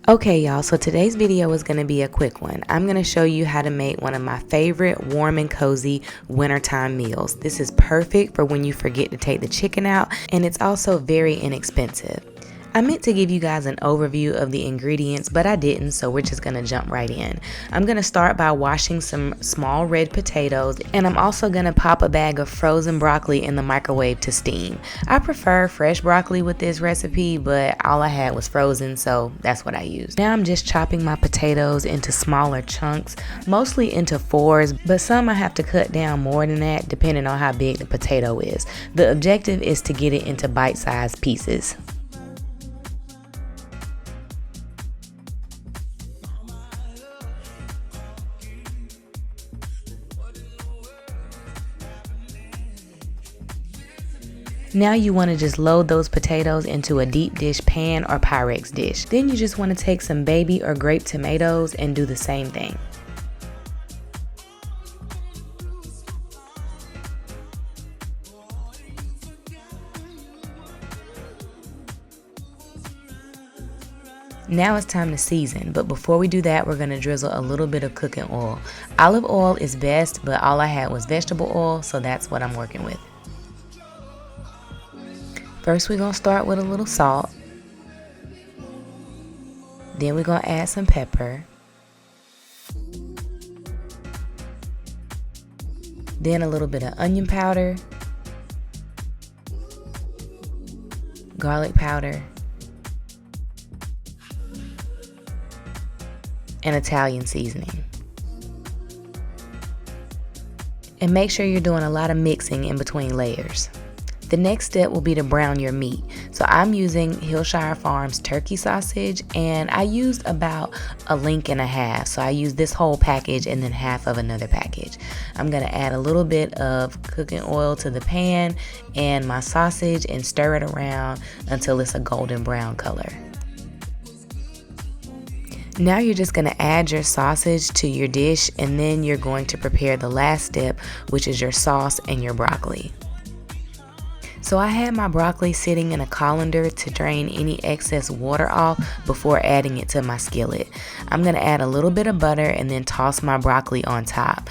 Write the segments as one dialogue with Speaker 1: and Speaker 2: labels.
Speaker 1: Okay y'all, so today's video is going to be a quick one. I'm going to show you how to make one of my favorite warm and cozy wintertime meals. This is perfect for when you forget to take the chicken out, and it's also very inexpensive. I meant to give you guys an overview of the ingredients, but I didn't, so we're just going to jump right in. I'm going to start by washing some small red potatoes, and I'm also going to pop a bag of frozen broccoli in the microwave to steam. I prefer fresh broccoli with this recipe, but all I had was frozen, so that's what I used. Now I'm just chopping my potatoes into smaller chunks, mostly into fours, but some I have to cut down more than that depending on how big the potato is. The objective is to get it into bite-sized pieces. Now you want to just load those potatoes into a deep dish pan or Pyrex dish. Then you just want to take some baby or grape tomatoes and do the same thing. Now it's time to season, but before we do that, we're going to drizzle a little bit of cooking oil. Olive oil is best, but all I had was vegetable oil, so that's what I'm working with. First, we're going to start with a little salt. Then we're going to add some pepper. Then a little bit of onion powder, garlic powder, and Italian seasoning. And make sure you're doing a lot of mixing in between layers. The next step will be to brown your meat. So I'm using Hillshire Farms turkey sausage, and I used about a link and a half. So I used this whole package and then half of another package. I'm gonna add a little bit of cooking oil to the pan and my sausage and stir it around until it's a golden brown color. Now you're just going to add your sausage to your dish, and then you're going to prepare the last step, which is your sauce and your broccoli. So I had my broccoli sitting in a colander to drain any excess water off before adding it to my skillet. I'm going to add a little bit of butter and then toss my broccoli on top.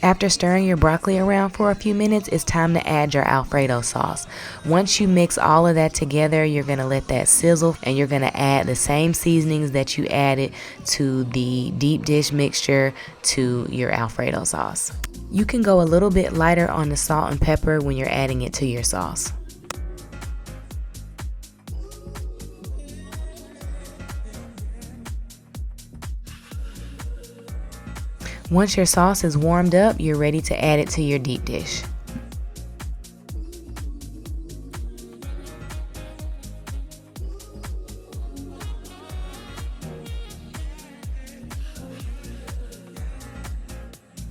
Speaker 1: After stirring your broccoli around for a few minutes, it's time to add your Alfredo sauce. Once you mix all of that together, you're going to let that sizzle, and you're going to add the same seasonings that you added to the deep dish mixture to your Alfredo sauce. You can go a little bit lighter on the salt and pepper when you're adding it to your sauce. Once your sauce is warmed up, you're ready to add it to your deep dish.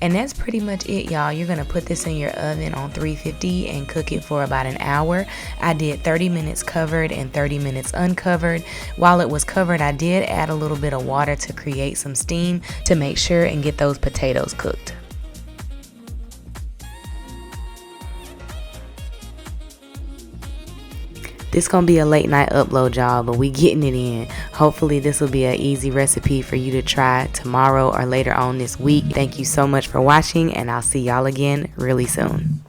Speaker 1: And that's pretty much it, y'all. You're gonna put this in your oven on 350 and cook it for about an hour. I did 30 minutes covered and 30 minutes uncovered. While it was covered, I did add a little bit of water to create some steam to make sure and get those potatoes cooked. This gonna be a late night upload, y'all, but we getting it in. Hopefully this will be an easy recipe for you to try tomorrow or later on this week. Thank you so much for watching, and I'll see y'all again really soon.